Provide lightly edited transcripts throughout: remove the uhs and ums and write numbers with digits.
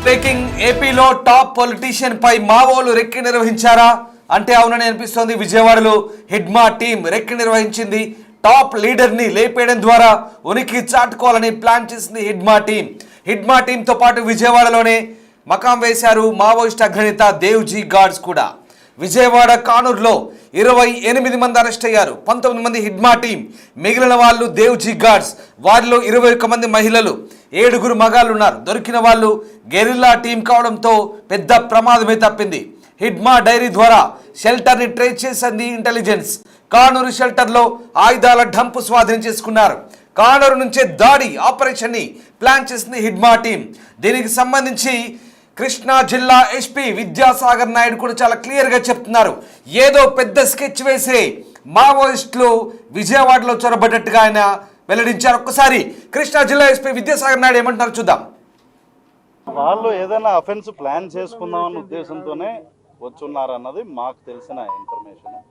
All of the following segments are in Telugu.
బ్రేకింగ్ ఏపీలో టాప్ పొలిటీషియన్ పై మావోలు రెక్కి నిర్వహించారా అంటే అవునని అనిపిస్తోంది. విజయవాడలో హిడ్మా టీం రెక్కి నిర్వహించింది. టాప్ లీడర్ ని లేపేయడం ద్వారా ఉనికి చాటుకోవాలని ప్లాన్ చేసింది హిడ్మా టీంతో పాటు విజయవాడలోనే మకాం వేశారు మావోయిస్ట్ అగ్రనేత దేవ్జీ గాడ్స్ కూడా. విజయవాడ కానూరులో 28 మంది అరెస్ట్ అయ్యారు. 19 మంది హిడ్మా టీం, మిగిలిన వాళ్ళు దేవ్జీ గాడ్స్. వారిలో 21 మంది మహిళలు, 7 మగాళ్ళు ఉన్నారు. దొరికిన వాళ్ళు గెరిల్లా టీం కావడంతో పెద్ద ప్రమాదమే తప్పింది. హిడ్మా డైరీ ద్వారా షెల్టర్ని ట్రేస్ చేసింది ఇంటెలిజెన్స్. కానూరు షెల్టర్లో ఆయుధాల డంపు స్వాధీనం చేసుకున్నారు. కానూరు నుంచే దాడి ఆపరేషన్ని ప్లాన్ చేసింది హిడ్మా టీం. దీనికి సంబంధించి కృష్ణా జిల్లా ఎస్పీ విద్యాసాగర్ నాయుడు కూడా చాలా క్లియర్గా చెప్తున్నారు. ఏదో పెద్ద స్కెచ్ వేసే మావోయిస్టులు విజయవాడలో చొరబడ్డట్టుగా ఆయన వెల్లడించారు. ఒక్కసారి కృష్ణా జిల్లా ఎస్పీ విద్యాసాగర్ నాయుడు ఏమంటున్నారు చూద్దాం. వాళ్ళు ఏదైనా అఫెన్స్ ప్లాన్ చేసుకుందామన్న ఉద్దేశంతోనే వచ్చున్నారన్నది మాకు తెలిసిన ఇన్ఫర్మేషన్.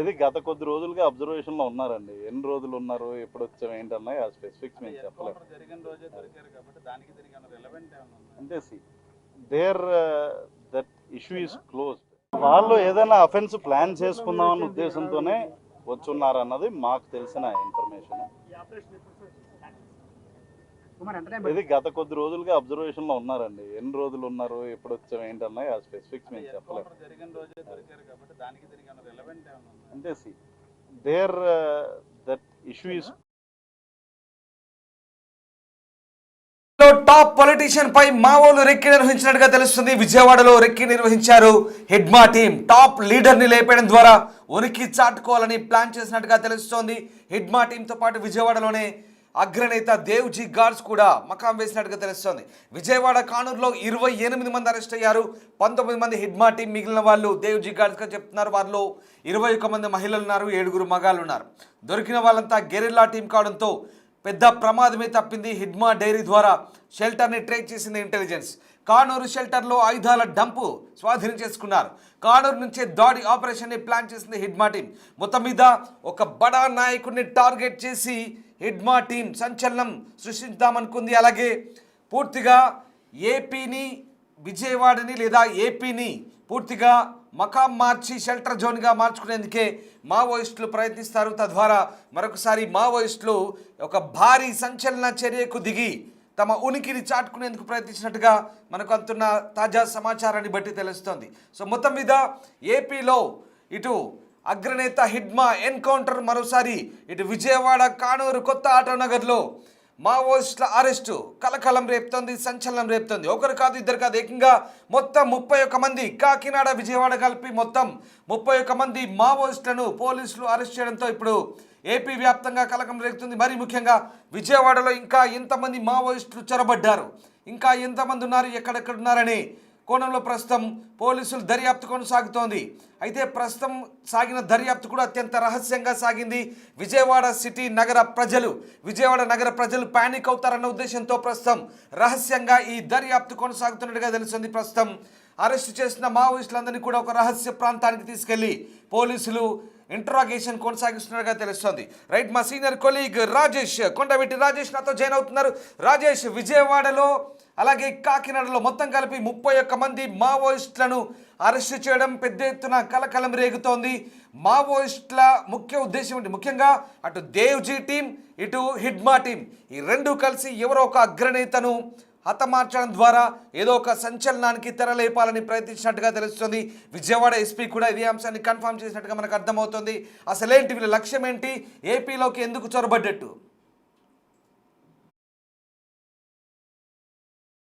ఇది గత కొద్ది రోజులుగా అబ్జర్వేషన్ లో ఉన్నారండి. ఎన్ని రోజులు ఉన్నారు, ఎప్పుడు వచ్చాం, ఏంటన్నాయి ఆ స్పెసిఫిక్స్ మేము చెప్పలేము. అంటే there that issue is closed. వాళ్ళు ఏదైనా అఫెన్స్ ప్లాన్ చేసుకుందామన్న ఉద్దేశంతోనే వచ్చున్నారన్నది మాకు తెలిసిన ఇన్ఫర్మేషన్. ఇది గత కొద్ది రోజులుగా అబ్జర్వేషన్ లో ఉన్నారండి. ఎన్ని రోజులు ఉన్నారు, ఎప్పుడు వచ్చాం, ఏంటన్నాయి ఆ స్పెసిఫిక్స్ మేము చెప్పలేము. అంటే there that issue is top politician పై మావోలు రెక్కి నిర్వహించినట్టుగా తెలుస్తుంది. విజయవాడలో రెక్కి నిర్వహించారు హిడ్మా టీం. టాప్ లీడర్ ని లేపేయడం ద్వారా ఉనికి చాటుకోవాలని ప్లాన్ చేసినట్టుగా తెలుస్తోంది. హిడ్మా టీంతో పాటు విజయవాడలోనే అగ్రనేత దేవ్జీ గాడ్స్ కూడా మకాం వేసినట్టుగా తెలుస్తోంది. విజయవాడ కానూరులో 28 మంది అరెస్ట్ అయ్యారు. 19 మంది హిడ్మా టీం, మిగిలిన వాళ్ళు దేవ్జీ గాడ్స్గా చెప్తున్నారు. వారిలో 21 మంది మహిళలు ఉన్నారు, 7 మగాళ్ళు ఉన్నారు. దొరికిన వాళ్ళంతా గెరిల్లా టీం కావడంతో పెద్ద ప్రమాదమే తప్పింది. హిడ్మా డైరీ ద్వారా షెల్టర్ని ట్రేస్ చేసింది ఇంటెలిజెన్స్. కానూరు షెల్టర్లో ఆయుధాల డంపు స్వాధీనం చేసుకున్నారు. కానూరు నుంచే దాడి ఆపరేషన్ని ప్లాన్ చేసింది హిడ్మా టీం. మొత్తం మీద ఒక బడా నాయకుడిని టార్గెట్ చేసి హిడ్మా టీం సంచలనం సృష్టిద్దామనుకుంది. అలాగే పూర్తిగా ఏపీని, విజయవాడని లేదా ఏపీని పూర్తిగా మకాం మార్చి షెల్టర్ జోన్గా మార్చుకునేందుకే మావోయిస్టులు ప్రయత్నిస్తారు. తద్వారా మరొకసారి మావోయిస్టులు ఒక భారీ సంచలన చర్యకు దిగి తమ ఉనికిని చాటుకునేందుకు ప్రయత్నించినట్టుగా మనకు అందుతున్న తాజా సమాచారాన్ని బట్టి తెలుస్తోంది. సో మొత్తం మీద ఏపీలో ఇటు అగ్రనేత హిడ్మా ఎన్కౌంటర్, మరోసారి ఇటు విజయవాడ, కానూరు, కొత్త ఆటోనగర్లో మావోయిస్టుల అరెస్టు కలకలం రేపుతోంది, సంచలనం రేపుతోంది. ఒకరు కాదు, ఇద్దరు కాదు, ఏకంగా మొత్తం 31 మంది, కాకినాడ, విజయవాడ కలిపి మొత్తం 31 మంది మావోయిస్టులను పోలీసులు అరెస్ట్ చేయడంతో ఇప్పుడు ఏపీ వ్యాప్తంగా కలకలం రేగుతుంది. మరి ముఖ్యంగా విజయవాడలో ఇంకా ఎంతమంది మావోయిస్టులు చొరబడ్డారు, ఇంకా ఎంతమంది ఉన్నారు, ఎక్కడెక్కడ ఉన్నారని కోణంలో ప్రస్తుతం పోలీసులు దర్యాప్తు కొనసాగుతోంది. అయితే ప్రస్తుతం సాగిన దర్యాప్తు కూడా అత్యంత రహస్యంగా సాగింది. విజయవాడ నగర ప్రజలు పానిక్ అవుతారన్న ఉద్దేశంతో ప్రస్తుతం రహస్యంగా ఈ దర్యాప్తు కొనసాగుతున్నట్టుగా తెలుస్తుంది. ప్రస్తుతం అరెస్టు చేసిన మావోయిస్టులందరినీ కూడా ఒక రహస్య ప్రాంతానికి తీసుకెళ్లి పోలీసులు ఇంటరాగేషన్ కొనసాగిస్తున్నట్టుగా తెలుస్తోంది. రైట్, మా సీనియర్ కొలీగ్ రాజేష్, కొండవెట్టి రాజేష్ నాతో జాయిన్ అవుతున్నారు. రాజేష్, విజయవాడలో అలాగే కాకినాడలో మొత్తం కలిపి 31 మంది మావోయిస్టులను అరెస్టు చేయడం పెద్ద ఎత్తున కలకలం రేగుతోంది. మావోయిస్టుల ముఖ్య ఉద్దేశం ఏంటి? ముఖ్యంగా అటు దేవ్జీ టీం, ఇటు హిడ్మా టీం, ఈ రెండు కలిసి ఎవరో ఒక అగ్రనేతను హతమార్చడం ద్వారా ఏదో ఒక సంచలనానికి తెరలేపాలని ప్రయత్నించినట్టుగా తెలుస్తుంది. విజయవాడ ఎస్పీ కూడా ఇదే అంశాన్ని కన్ఫర్మ్ చేసినట్టుగా మనకు అర్థమవుతుంది. అసలేంటి వీళ్ళ లక్ష్యం ఏంటి, ఏపీలోకి ఎందుకు చొరబడ్డట్టు?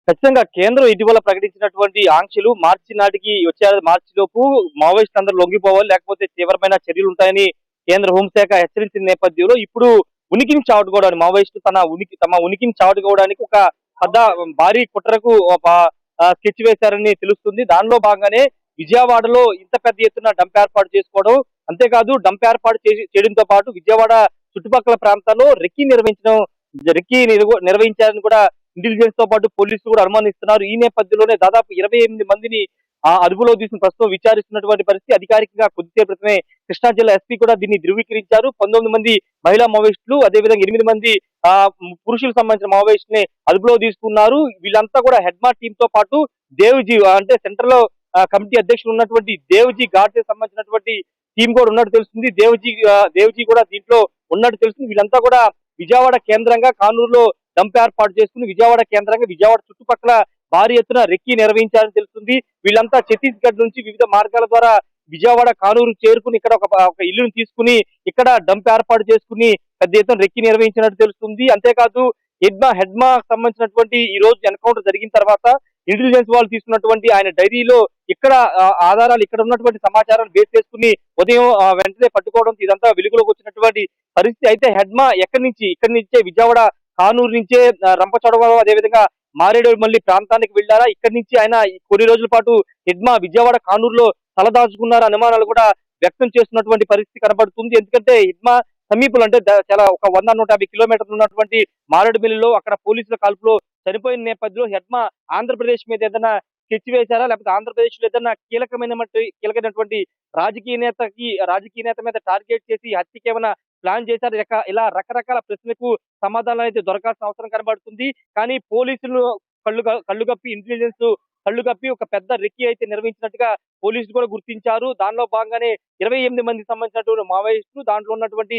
ఖచ్చితంగా కేంద్రం ఇటీవల ప్రకటించినటువంటి ఆంక్షలు మార్చి నాటికి వచ్చే మార్చిలోపు మావోయిస్టులు అందరూ లొంగిపోవాలి, లేకపోతే తీవ్రమైన చర్యలు ఉంటాయని కేంద్ర హోంశాఖ హెచ్చరించిన నేపథ్యంలో ఇప్పుడు ఉనికిని చాటుకోవడానికి మావోయిస్టులు తమ ఉనికిని చాటుకోవడానికి ఒక పెద్ద భారీ కుట్రకు స్కెచ్ వేశారని తెలుస్తుంది. దానిలో భాగంగానే విజయవాడలో ఇంత పెద్ద ఎత్తున డంప్ ఏర్పాటు చేసుకోవడం, అంతేకాదు డంప్ ఏర్పాటు చేయడంతో పాటు విజయవాడ చుట్టుపక్కల ప్రాంతాల్లో రెక్కి నిర్వహించారని కూడా ఇంటెలిజెన్స్ తో పాటు పోలీసులు కూడా అనుమానిస్తున్నారు. ఈ నేపథ్యంలోనే దాదాపు 28 మందిని అదుపులో తీసుకుని ప్రస్తుతం విచారిస్తున్నటువంటి పరిస్థితి. అధికారికంగా కొద్దిసేపు క్రితమే కృష్ణా జిల్లా ఎస్పీ కూడా దీన్ని ధృవీకరించారు. 19 మంది మహిళా మావోయిస్టులు, అదేవిధంగా 8 మంది పురుషులకు సంబంధించిన మావోయిస్టుని అదుపులో తీసుకున్నారు. వీళ్ళంతా కూడా హెడ్మా టీమ్ తో పాటు దేవ్జీ అంటే సెంటర్ లో కమిటీ అధ్యక్షులు ఉన్నటువంటి దేవ్జీ ఘాట్ కి సంబంధించినటువంటి టీం కూడా ఉన్నట్టు తెలుస్తుంది. దేవ్జీ కూడా దీంట్లో ఉన్నట్టు తెలుస్తుంది. వీళ్ళంతా కూడా విజయవాడ కేంద్రంగా కానూరులో డంప్ ఏర్పాటు చేసుకుని విజయవాడ కేంద్రంగా విజయవాడ చుట్టుపక్కల భారీ ఎత్తున రెక్కీ నిర్వహించాలని తెలుస్తుంది. వీళ్ళంతా ఛత్తీస్గఢ్ నుంచి వివిధ మార్గాల ద్వారా విజయవాడ కానూరు చేరుకుని ఇక్కడ ఒక ఇల్లును తీసుకుని ఇక్కడ డంప్ ఏర్పాటు చేసుకుని పెద్ద ఎత్తున రెక్కీ నిర్వహించినట్టు తెలుస్తుంది. అంతేకాదు హెడ్మా సంబంధించినటువంటి ఈ రోజు ఎన్కౌంటర్ జరిగిన తర్వాత ఇంటెలిజెన్స్ వాళ్ళు తీసుకున్నటువంటి ఆయన డైరీలో ఇక్కడ ఆధారాలు ఇక్కడ ఉన్నటువంటి సమాచారాన్ని బేస్ చేసుకుని ఉదయం వెంటనే పట్టుకోవడం ఇదంతా వెలుగులోకి వచ్చినటువంటి పరిస్థితి. అయితే హెడ్మా ఇక్కడి నుంచే విజయవాడ కానూరు నుంచే రంపచోడవరం అదేవిధంగా మారేడుమల్లి ప్రాంతానికి వెళ్లారా? ఇక్కడి నుంచి ఆయన కొన్ని రోజుల పాటు హెడ్మా విజయవాడ కానూరులో తలదాచుకున్నారా అనుమానాలు కూడా వ్యక్తం చేస్తున్నటువంటి పరిస్థితి కనబడుతుంది. ఎందుకంటే హెడ్మా సమీపంలో అంటే చాలా ఒక 100-150 కిలోమీటర్లు ఉన్నటువంటి మారేడుమిల్లిలో అక్కడ పోలీసుల కాల్పులో చనిపోయిన నేపథ్యంలో హెడ్మా ఆంధ్రప్రదేశ్ మీద ఏదైనా స్కెచ్ వేశారా, లేకపోతే ఆంధ్రప్రదేశ్ లో ఏదైనా కీలకమైనటువంటి రాజకీయ నేత మీద టార్గెట్ చేసి హత్యకి ఏమైనా ప్లాన్ చేశారు? ఇలా రకరకాల ప్రశ్నలకు సమాధానం అయితే దొరకాల్సిన అవసరం కనబడుతుంది. కానీ పోలీసులు కళ్ళు కప్పి ఇంటెలిజెన్స్ కళ్ళు కప్పి ఒక పెద్ద రెక్కీ అయితే నిర్వహించినట్టుగా పోలీసులు కూడా గుర్తించారు. దానిలో భాగంగానే 28 మందికి సంబంధించినటువంటి మావోయిస్టులు, దాంట్లో ఉన్నటువంటి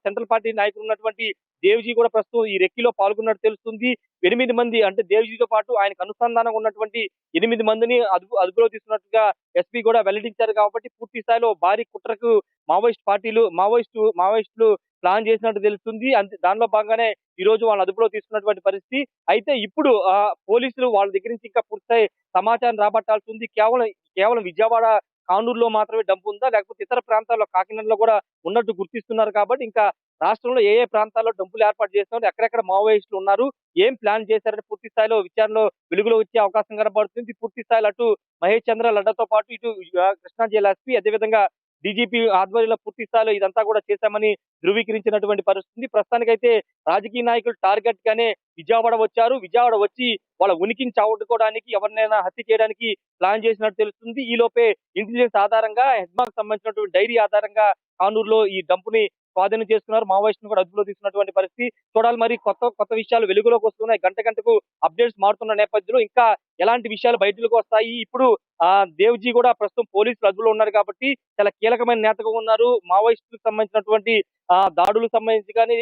సెంట్రల్ పార్టీ నాయకులు ఉన్నటువంటి దేవ్జీ కూడా ప్రస్తుతం ఈ రెక్కీలో పాల్గొన్నట్టు తెలుస్తుంది. 8 మంది అంటే దేవ్జీతో పాటు ఆయనకు అనుసంధానంగా ఉన్నటువంటి 8 మందిని అదుపులో తీసుకున్నట్టుగా ఎస్పీ కూడా వెల్లడించారు. కాబట్టి పూర్తి స్థాయిలో భారీ కుట్రకు మావోయిస్టులు ప్లాన్ చేసినట్టు తెలుస్తుంది. దానిలో భాగంగానే ఈ రోజు వాళ్ళ అదుపులో తీసుకున్నటువంటి పరిస్థితి. అయితే ఇప్పుడు పోలీసులు వాళ్ళ దగ్గర నుంచి ఇంకా పూర్తి సమాచారం రాబట్టాల్సి ఉంది. కేవలం విజయవాడ కానూరులో మాత్రమే డంప్ ఉందా, లేకపోతే ఇతర ప్రాంతాల్లో కాకినాడలో కూడా ఉన్నట్టు గుర్తిస్తున్నారు. కాబట్టి ఇంకా రాష్ట్రంలో ఏ ప్రాంతాల్లో డంపులు ఏర్పాటు చేస్తున్నారు, ఎక్కడెక్కడ మావోయిస్టులు ఉన్నారు, ఏం ప్లాన్ చేశారని పూర్తి స్థాయిలో విచారణలో వెలుగులో వచ్చే అవకాశం కనబడుతుంది. పూర్తి స్థాయిలో అటు మహేష్ చంద్ర లడ్డాతో పాటు ఇటు కృష్ణా జిల్లా ఎస్పీ అదేవిధంగా డీజీపీ ఆధ్వర్యంలో పూర్తి స్థాయిలో ఇదంతా కూడా చేశామని ధృవీకరించినటువంటి పరిస్థితి. ప్రస్తుతానికైతే రాజకీయ నాయకులు టార్గెట్ గానే విజయవాడ వచ్చారు. విజయవాడ వచ్చి వాళ్ళ ఉనికిని చావట్టుకోవడానికి ఎవరినైనా హత్య చేయడానికి ప్లాన్ చేసినట్టు తెలుస్తుంది. ఈ లోపే ఇంటెలిజెన్స్ ఆధారంగా హెడ్మాకు సంబంధించినటువంటి డైరీ ఆధారంగా కానూరులో ఈ డంపుని స్వాధీనం చేసుకున్నారు. మావోయిస్టును కూడా అదుపులో తీసుకున్నటువంటి పరిస్థితి. చూడాలి మరి కొత్త విషయాలు వెలుగులోకి వస్తున్నాయి. గంటకు అప్డేట్స్ మారుతున్న నేపథ్యంలో ఇంకా ఎలాంటి విషయాలు బయటకు వస్తాయి. ఇప్పుడు దేవ్జీ కూడా ప్రస్తుతం పోలీసులు అదుపులో ఉన్నారు కాబట్టి చాలా కీలకమైన నేతగా ఉన్నారు. మావోయిస్టులకు సంబంధించినటువంటి దాడులకు సంబంధించి కానీ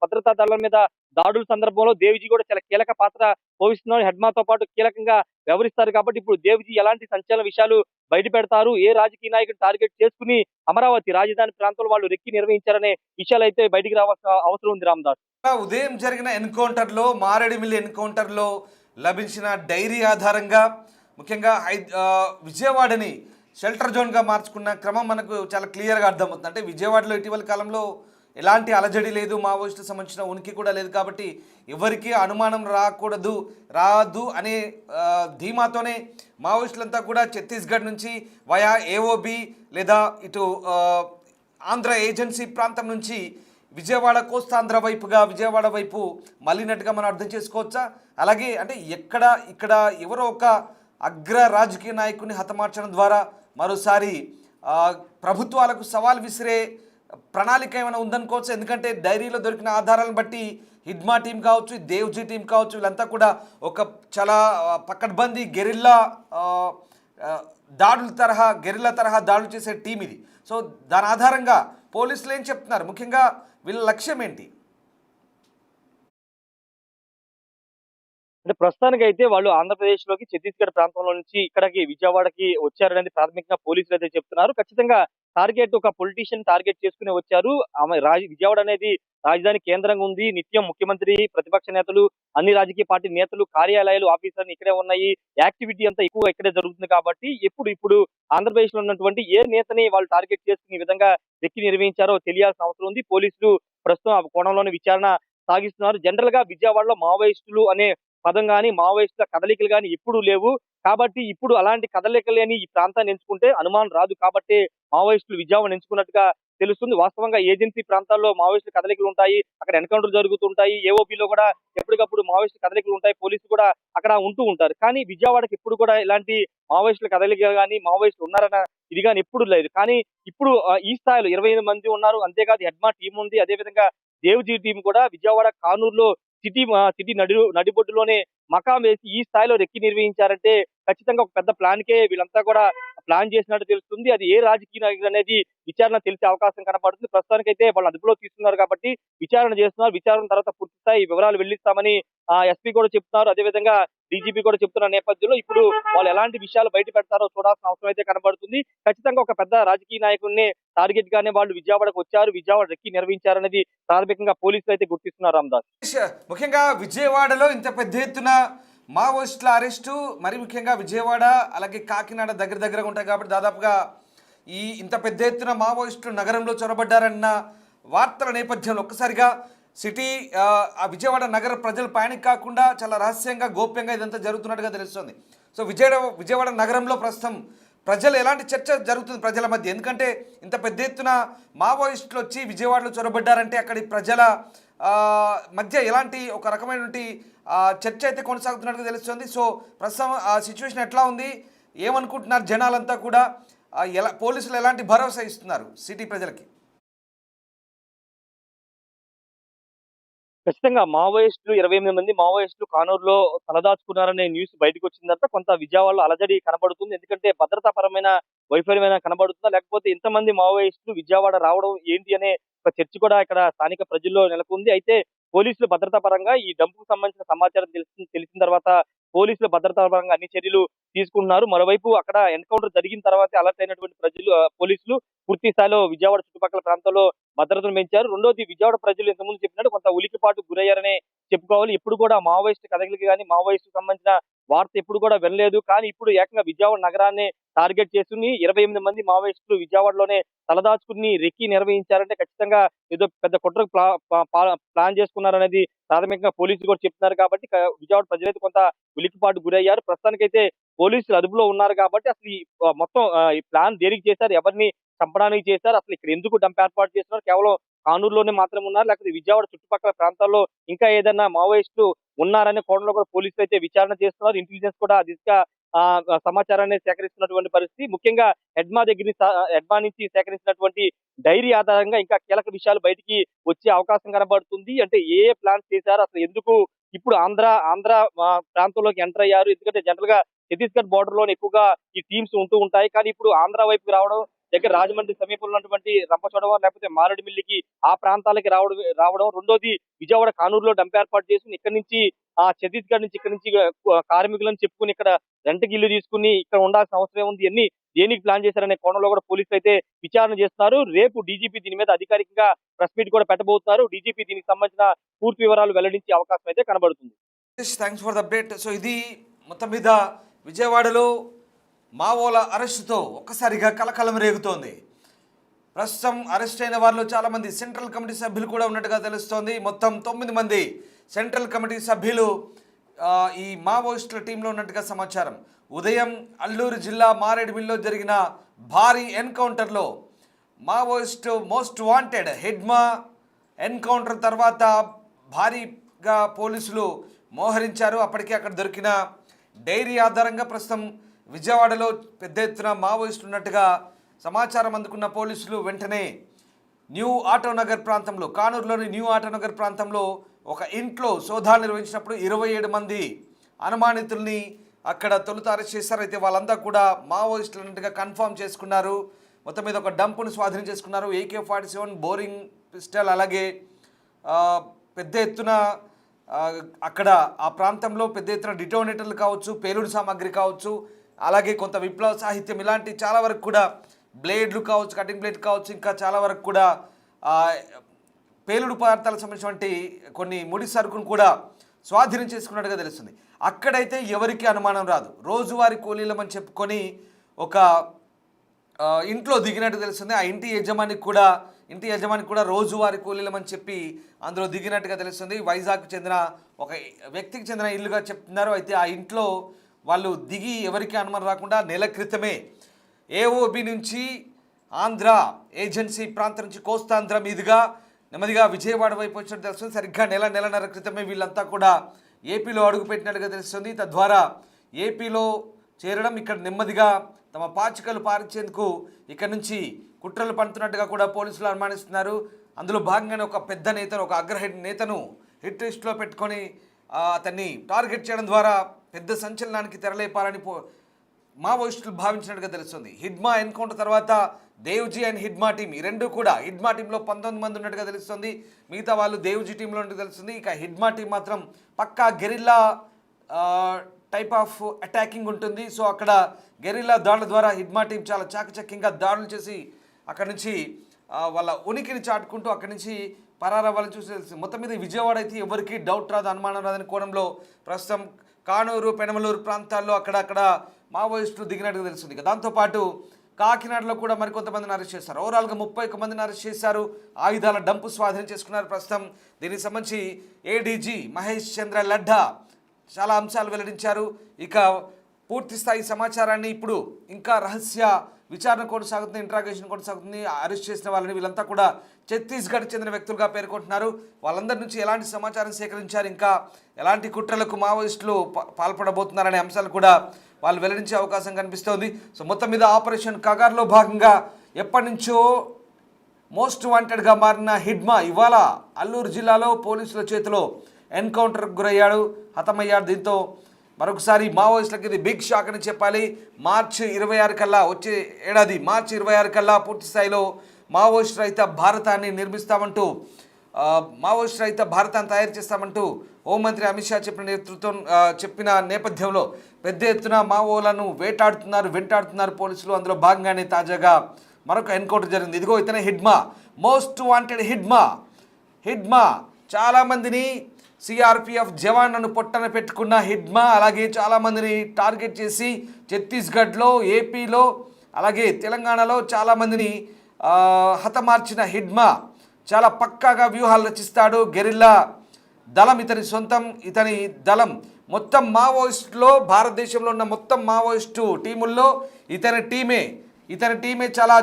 భద్రతా దళాల మీద దాడుల సందర్భంలో దేవ్జీ కూడా చాలా కీలక పాత్ర పోషిస్తున్నారు. హెడ్మాతో పాటు కీలకంగా వ్యవహరిస్తారు. కాబట్టి ఇప్పుడు దేవ్జీ ఎలాంటి సంచలన విషయాలు బయట పెడతారు, ఏ రాజకీయ నాయకుడు టార్గెట్ చేసుకుని అమరావతి రాజధాని ప్రాంతంలో వాళ్ళు రెక్కి నిర్వహించారనే విషయాలు అయితే బయటికి రావాల్సిన అవసరం ఉంది. రామదాస్, ఉదయం జరిగిన ఎన్కౌంటర్లో మారేడుమిల్లి ఎన్కౌంటర్లో లభించిన డైరీ ఆధారంగా ముఖ్యంగా విజయవాడని షెల్టర్ జోన్గా మార్చుకున్న క్రమం మనకు చాలా క్లియర్గా అర్థమవుతుంది. అంటే విజయవాడలో ఇటీవల కాలంలో ఎలాంటి అలజడి లేదు, మావోయిస్టులకు సంబంధించిన ఉనికి కూడా లేదు. కాబట్టి ఎవరికి అనుమానం రాదు అనే ధీమాతోనే మావోయిస్టులంతా కూడా ఛత్తీస్గఢ్ నుంచి వయా ఏఓబి లేదా ఇటు ఆంధ్ర ఏజెన్సీ ప్రాంతం నుంచి కోస్తాంధ్ర వైపుగా విజయవాడ వైపు మళ్ళినట్టుగా మనం అర్థం చేసుకోవచ్చా? అలాగే అంటే ఇక్కడ ఎవరో ఒక అగ్ర రాజకీయ నాయకుని హతమార్చడం ద్వారా మరోసారి ప్రభుత్వాలకు సవాల్ విసిరే ప్రణాళిక ఏమైనా ఉందనుకోవచ్చు. ఎందుకంటే డైరీలో దొరికిన ఆధారాలను బట్టి హిడ్మా టీం కావచ్చు, దేవ్జీ టీం కావచ్చు, వీళ్ళంతా కూడా ఒక చాలా పకడ్బందీ గెరిల్లా తరహా దాడులు చేసే టీం ఇది. సో దాని ఆధారంగా పోలీసులు ఏం చెప్తున్నారు, ముఖ్యంగా వీళ్ళ లక్ష్యం ఏంటి? అంటే ప్రస్తుతానికి అయితే వాళ్ళు ఆంధ్రప్రదేశ్ లోకి ఛత్తీస్గఢ్ ప్రాంతంలో నుంచి ఇక్కడికి విజయవాడకి వచ్చారనేది ప్రాథమికంగా పోలీసులు అయితే చెప్తున్నారు. ఖచ్చితంగా టార్గెట్ ఒక పొలిటీషియన్ టార్గెట్ చేసుకుని వచ్చారు. విజయవాడ అనేది రాజధాని కేంద్రంగా ఉంది. నిత్యం ముఖ్యమంత్రి, ప్రతిపక్ష నేతలు, అన్ని రాజకీయ పార్టీ నేతలు కార్యాలయాలు, ఆఫీసులు ఇక్కడే ఉన్నాయి. యాక్టివిటీ అంతా ఎక్కువ ఇక్కడే జరుగుతుంది. కాబట్టి ఇప్పుడు ఆంధ్రప్రదేశ్ లో ఉన్నటువంటి ఏ నేతని వాళ్ళు టార్గెట్ చేసుకునే విధంగా రెక్కి నిర్వహించారో తెలియాల్సిన అవసరం ఉంది. పోలీసులు ప్రస్తుతం ఆ కోణంలోని విచారణ సాగిస్తున్నారు. జనరల్ గా విజయవాడలో మావోయిస్టులు అనే పదం గాని, మావోయిస్టుల కదలికలు గాని ఎప్పుడూ లేవు. కాబట్టి ఇప్పుడు అలాంటి కదలికలు లేని ఈ ప్రాంతాన్ని ఎంచుకుంటే అనుమానం రాదు. కాబట్టి మావోయిస్టులు విజయవాడ ఎంచుకున్నట్టుగా తెలుస్తుంది. వాస్తవంగా ఏజెన్సీ ప్రాంతాల్లో మావోయిస్టు కదలికలు ఉంటాయి, అక్కడ ఎన్కౌంటర్ జరుగుతుంటాయి. ఏఓబీలో కూడా ఎప్పటికప్పుడు మావోయిస్టు కదలికలు ఉంటాయి, పోలీసులు కూడా అక్కడ ఉంటూ ఉంటారు. కానీ విజయవాడకి ఎప్పుడు కూడా ఇలాంటి మావోయిస్టుల కదలికలు కానీ మావోయిస్టులు ఉన్నారన్న ఇది కానీ ఎప్పుడు లేదు. కానీ ఇప్పుడు ఈ స్థాయిలో 25 మంది ఉన్నారు. అంతేకాదు హెడ్మా టీం ఉంది. అదేవిధంగా దేవ్జీ టీం కూడా విజయవాడ కానూరులో సిటీ నడిబొడ్డులోనే మకాం వేసి ఈ స్థాయిలో రెక్కి నిర్వహించారంటే ఖచ్చితంగా ఒక పెద్ద ప్లాన్కే వీళ్ళంతా కూడా ప్లాన్ చేసినట్టు తెలుస్తుంది. అది ఏ రాజకీయ నాయకుడు అనేది విచారణ తెలిసే అవకాశం కనబడుతుంది. ప్రస్తుతానికైతే వాళ్ళు అదుపులో తీసుకున్నారు కాబట్టి విచారణ చేస్తున్నారు. విచారణ తర్వాత పూర్తి స్థాయి వివరాలు వెల్లడిస్తామని ఎస్పీ కూడా చెప్తున్నారు. అదేవిధంగా డీజీపీ కూడా చెప్తున్న నేపథ్యంలో ఇప్పుడు వాళ్ళు ఎలాంటి విషయాలు బయట పెడతారో చూడాల్సిన అవసరం అయితే కనబడుతుంది. ఖచ్చితంగా ఒక పెద్ద రాజకీయ నాయకుడిని టార్గెట్ గానే వాళ్ళు విజయవాడకు వచ్చారు, విజయవాడ రెక్కి నిర్వహించారనేది ప్రాథమికంగా పోలీసులు అయితే గుర్తిస్తున్నారు. రామదాస్, ముఖ్యంగా విజయవాడలో ఇంత పెద్ద ఎత్తున మావోయిస్టుల అరెస్టు, మరి ముఖ్యంగా విజయవాడ అలాగే కాకినాడ దగ్గరగా ఉంటాయి కాబట్టి దాదాపుగా ఇంత పెద్ద ఎత్తున మావోయిస్టులు నగరంలో చొరబడ్డారన్న వార్తల నేపథ్యంలో ఒక్కసారిగా సిటీ ఆ విజయవాడ నగర ప్రజలు పానిక్ కాకుండా చాలా రహస్యంగా గోప్యంగా ఇదంతా జరుగుతున్నట్టుగా తెలుస్తుంది. సో విజయవాడ నగరంలో ప్రస్తుతం ప్రజలు ఎలాంటి చర్చ జరుగుతుంది ప్రజల మధ్య? ఎందుకంటే ఇంత పెద్ద ఎత్తున మావోయిస్టులు వచ్చి విజయవాడలో చొరబడ్డారంటే అక్కడి ప్రజల మధ్య ఎలాంటి ఒక రకమైనటువంటి చర్చ అయితే కొనసాగుతున్నట్టుగా తెలుస్తుంది. సో ప్రస్తుతం ఆ సిచ్యువేషన్ ఎట్లా ఉంది, ఏమనుకుంటున్నారు జనాలంతా కూడా, పోలీసులు ఎలాంటి భరోసా ఇస్తున్నారు సిటీ ప్రజలకి? ఖచ్చితంగా మావోయిస్టులు 28 మంది మావోయిస్టులు కానూరులో తలదాచుకున్నారనే న్యూస్ బయటకు వచ్చిన తర్వాత కొంత విజయవాడలో అలజడి కనబడుతుంది. ఎందుకంటే భద్రతాపరమైన వైఫల్యమైన కనబడుతుందా, లేకపోతే ఇంతమంది మావోయిస్టులు విజయవాడ రావడం ఏంటి అనే ఒక చర్చ కూడా ఇక్కడ స్థానిక ప్రజల్లో నెలకొంది. అయితే పోలీసులు భద్రతా పరంగా ఈ డంపుకు సంబంధించిన సమాచారం తెలిసిన తర్వాత పోలీసులు భద్రతా పరంగా అన్ని చర్యలు తీసుకుంటున్నారు. మరోవైపు అక్కడ ఎన్కౌంటర్ జరిగిన తర్వాత అలర్ట్ అయినటువంటి పోలీసులు పూర్తి స్థాయిలో విజయవాడ చుట్టుపక్కల ప్రాంతాల్లో భద్రతను పెంచారు. రెండోది, విజయవాడ ప్రజలు ఇంతకుముందు చెప్పినట్టు కొంత ఉలికిపాటు గురయ్యారనే చెప్పుకోవాలి. ఎప్పుడు కూడా మావోయిస్టు కదలికలు కానీ మావోయిస్టు సంబంధించిన వార్త ఎప్పుడు కూడా వినలేదు. కానీ ఇప్పుడు ఏకంగా విజయవాడ నగరాన్ని టార్గెట్ చేసుకుని 28 మంది మావోయిస్టులు విజయవాడలోనే తలదాచుకుని రెక్కి నిర్వహించారంటే ఖచ్చితంగా ఏదో పెద్ద కుట్రకు ప్లాన్ చేసుకున్నారనేది ప్రాథమికంగా పోలీసులు కూడా చెప్తున్నారు. కాబట్టి విజయవాడ ప్రజలైతే కొంత ఉలికిపాటు గురయ్యారు. ప్రస్తుతానికైతే పోలీసులు అదుపులో ఉన్నారు కాబట్టి అసలు ఈ మొత్తం ఈ ప్లాన్ దేనికి చేశారు, ఎవరిని చంపడానికి చేశారు, అసలు ఇక్కడ ఎందుకు డంప్ ఏర్పాటు చేస్తున్నారు, కేవలం కానూరులోనే మాత్రం ఉన్నారు, లేకపోతే విజయవాడ చుట్టుపక్కల ప్రాంతాల్లో ఇంకా ఏదైనా మావోయిస్టులు ఉన్నారనే కోణంలో కూడా పోలీసులు అయితే విచారణ చేస్తున్నారు. ఇంటెలిజెన్స్ కూడా దిశగా సమాచారాన్ని సేకరిస్తున్నటువంటి పరిస్థితి. ముఖ్యంగా హెడ్మా నుంచి సేకరించినటువంటి డైరీ ఆధారంగా ఇంకా కీలక విషయాలు బయటికి వచ్చే అవకాశం కనబడుతుంది. అంటే ఏ ప్లాన్స్ చేశారు, అసలు ఎందుకు ఇప్పుడు ఆంధ్ర ప్రాంతంలోకి ఎంటర్ అయ్యారు, ఎందుకంటే జనరల్ గా ఛత్తీస్గఢ్ బోర్డర్ లోనే ఎక్కువగా ఈ టీమ్స్ ఉంటూ ఉంటాయి. కానీ ఇప్పుడు ఆంధ్ర వైపుకి రావడం, దగ్గర రాజమండ్రి సమీపంలో ఉన్నటువంటి రంపచోడవరం లేకపోతే మారేడుమిల్లికి ఆ ప్రాంతాలకి రావడం. రెండోది, విజయవాడ కానూరులో డంప్ ఏర్పాటు చేసుకుని ఇక్కడ నుంచి ఛత్తీస్గఢ్ నుంచి ఇక్కడ నుంచి కార్మికులను చెప్పుకుని ఇక్కడ రెంట్కి ఇల్లు తీసుకుని ఇక్కడ ఉండాల్సిన అవసరం ఉంది. అన్ని దేనికి ప్లాన్ చేశారనే కోణంలో కూడా పోలీసులు అయితే విచారణ చేస్తున్నారు. రేపు డీజీపీ దీని మీద అధికారికంగా ప్రెస్ మీట్ కూడా పెట్టబోతున్నారు. డీజీపీ దీనికి సంబంధించిన పూర్తి వివరాలు వెల్లడించే అవకాశం అయితే కనబడుతుంది. Thanks for the update. So ఇది మొత్తం మీద విజయవాడలో మావోల అరెస్టుతో ఒక్కసారిగా కలకలం రేగుతోంది. ప్రస్తుతం అరెస్ట్ అయిన వారిలో చాలామంది సెంట్రల్ కమిటీ సభ్యులు కూడా ఉన్నట్టుగా తెలుస్తోంది. మొత్తం 9 మంది సెంట్రల్ కమిటీ సభ్యులు ఈ మావోయిస్టుల టీంలో ఉన్నట్టుగా సమాచారం. ఉదయం అల్లూరు జిల్లా మారేడుమిల్లో జరిగిన భారీ ఎన్కౌంటర్లో Maoist most wanted Hidma encounter తర్వాత భారీగా పోలీసులు మోహరించారు. అప్పటికే అక్కడ దొరికిన డైరీ ఆధారంగా ప్రస్తుతం విజయవాడలో పెద్ద ఎత్తున మావోయిస్టులు ఉన్నట్టుగా సమాచారం అందుకున్న పోలీసులు వెంటనే న్యూ ఆటోనగర్ ప్రాంతంలో, కానూరులోని న్యూ ఆటోనగర్ ప్రాంతంలో ఒక ఇంట్లో సోదాలు నిర్వహించినప్పుడు 27 మంది అనుమానితుల్ని అక్కడ తొలుత అరెస్ట్ చేశారు. అయితే వాళ్ళంతా కూడా మావోయిస్టులు అన్నట్టుగా కన్ఫర్మ్ చేసుకున్నారు. మొత్తం మీద ఒక డంపును స్వాధీనం చేసుకున్నారు. AK-47 బోరింగ్ పిస్టల్, అలాగే పెద్ద ఎత్తున అక్కడ ఆ ప్రాంతంలో పెద్ద ఎత్తున డిటోనేటర్లు కావచ్చు, పేలుడు సామాగ్రి కావచ్చు, అలాగే కొంత విప్లవ సాహిత్యం, ఇలాంటి చాలా వరకు కూడా బ్లేడ్లు కావచ్చు, కటింగ్ బ్లేడ్ కావచ్చు, ఇంకా చాలా వరకు కూడా పేలుడు పదార్థాలకు సంబంధించినటువంటి కొన్ని ముడి సరుకును కూడా స్వాధీనం చేసుకున్నట్టుగా తెలుస్తుంది. అక్కడైతే ఎవరికి అనుమానం రాదు. రోజువారీ కూలీలమని చెప్పుకొని ఒక ఇంట్లో దిగినట్టు తెలుస్తుంది. ఆ ఇంటి యజమానికి కూడా రోజువారీ కూలీలమని చెప్పి అందులో దిగినట్టుగా తెలుస్తుంది. వైజాగ్కు చెందిన ఒక వ్యక్తికి చెందిన ఇల్లుగా చెప్తున్నారు. అయితే ఆ ఇంట్లో వాళ్ళు దిగి ఎవరికి అనుమానం రాకుండా నెల క్రితమే AOB నుంచి ఆంధ్ర ఏజెన్సీ ప్రాంతం నుంచి కోస్తాంధ్ర మీదుగా నెమ్మదిగా విజయవాడ వైపు వచ్చినట్టు తెలుస్తుంది. సరిగ్గా నెలన్నర క్రితమే వీళ్ళంతా కూడా ఏపీలో అడుగుపెట్టినట్టుగా తెలుస్తుంది. తద్వారా ఏపీలో చేరడం, ఇక్కడ నెమ్మదిగా తమ పాచికలు పారించేందుకు ఇక్కడ నుంచి కుట్రలు పండుతున్నట్టుగా కూడా పోలీసులు అనుమానిస్తున్నారు. అందులో భాగంగానే ఒక పెద్ద నేతను, ఒక అగ్రహెడ్ నేతను హిట్ లిస్ట్లో పెట్టుకొని అతన్ని టార్గెట్ చేయడం ద్వారా పెద్ద సంచలనానికి తెరలేపాలని మావోయిస్టులు భావించినట్టుగా తెలుస్తుంది. హిడ్మా ఎన్కౌంటర్ తర్వాత దేవ్జీ అండ్ హిడ్మా టీం, ఈ రెండు కూడా హిడ్మా టీంలో 19 మంది ఉన్నట్టుగా తెలుస్తుంది. మిగతా వాళ్ళు దేవ్జీ టీంలో ఉన్నట్టు తెలుస్తుంది. ఇక హిడ్మా టీం మాత్రం పక్కా గెరిల్లా టైప్ ఆఫ్ అటాకింగ్ ఉంటుంది. సో అక్కడ గెరిల్లా దాడుల ద్వారా హిడ్మా టీం చాలా చాకచక్యంగా దాడులు చేసి అక్కడ నుంచి వాళ్ళ ఉనికిని చాటుకుంటూ అక్కడి నుంచి పరారవ్వాలని చూసి తెలుస్తుంది. మొత్తం మీద విజయవాడ అయితే ఎవరికి డౌట్ రాదు, అనుమానం రాదని కోణంలో ప్రస్తుతం కానూరు, పెనమలూరు ప్రాంతాల్లో అక్కడక్కడ మావోయిస్టులు దిగినట్టుగా తెలుస్తుంది. దాంతోపాటు కాకినాడలో కూడా మరికొంతమందిని అరెస్ట్ చేశారు. ఓవరాల్గా 31 మందిని అరెస్ట్ చేశారు. ఆయుధాల డంపు స్వాధీనం చేసుకున్నారు. ప్రస్తుతం దీనికి సంబంధించి ఏడీజీ మహేష్ చంద్ర లడ్డా చాలా అంశాలు వెల్లడించారు. ఇక పూర్తి స్థాయి సమాచారాన్ని ఇప్పుడు ఇంకా రహస్య విచారణ కొనసాగుతుంది, ఇంట్రాగేషన్ కొనసాగుతుంది. అరెస్ట్ చేసిన వాళ్ళని వీళ్ళంతా కూడా ఛత్తీస్గఢ్ చెందిన వ్యక్తులుగా పేర్కొంటున్నారు. వాళ్ళందరి నుంచి ఎలాంటి సమాచారం సేకరించారు, ఇంకా ఎలాంటి కుట్రలకు మావోయిస్టులు పాల్పడబోతున్నారనే అంశాలు కూడా వాళ్ళు వెల్లడించే అవకాశం కనిపిస్తోంది. సో మొత్తం మీద ఆపరేషన్ కగార్లో భాగంగా ఎప్పటి నుంచో మోస్ట్ వాంటెడ్గా మారిన హిడ్మా ఇవాళ అల్లూరు జిల్లాలో పోలీసుల చేతిలో ఎన్కౌంటర్కు గురయ్యాడు, హతమయ్యాడు. దీంతో మరొకసారి మావోయిస్టులకి ఇది బిగ్ షాక్ అని చెప్పాలి. మార్చి 26 కల్లా, వచ్చే ఏడాది మార్చి 26 కల్లా పూర్తి స్థాయిలో మావోయిస్ట్ రహిత భారతాన్ని నిర్మిస్తామంటూ, మావోయిస్ట్ రహిత భారతాన్ని తయారు చేస్తామంటూ హోంమంత్రి అమిత్ షా చెప్పిన నేపథ్యంలో పెద్ద ఎత్తున మావోలను వెంటాడుతున్నారు పోలీసులు. అందులో భాగంగానే తాజాగా మరొక ఎన్కౌంటర్ జరిగింది. ఇదిగో ఇతనే హిడ్మా, మోస్ట్ వాంటెడ్ హిడ్మా. చాలామందిని సిఆర్పిఎఫ్ జవాన్లను పొట్టన పెట్టుకున్న హిడ్మా అలాగే చాలామందిని టార్గెట్ చేసి ఛత్తీస్గఢ్లో, ఏపీలో అలాగే తెలంగాణలో చాలామందిని హతమార్చిన హిడ్మా చాలా పక్కాగా వ్యూహాలు రచిస్తాడు. గెరిల్లా దళం ఇతని సొంతం. ఇతని దళం మొత్తం మావోయిస్టులో, భారతదేశంలో ఉన్న మొత్తం మావోయిస్టు టీముల్లో ఇతని టీమే చాలా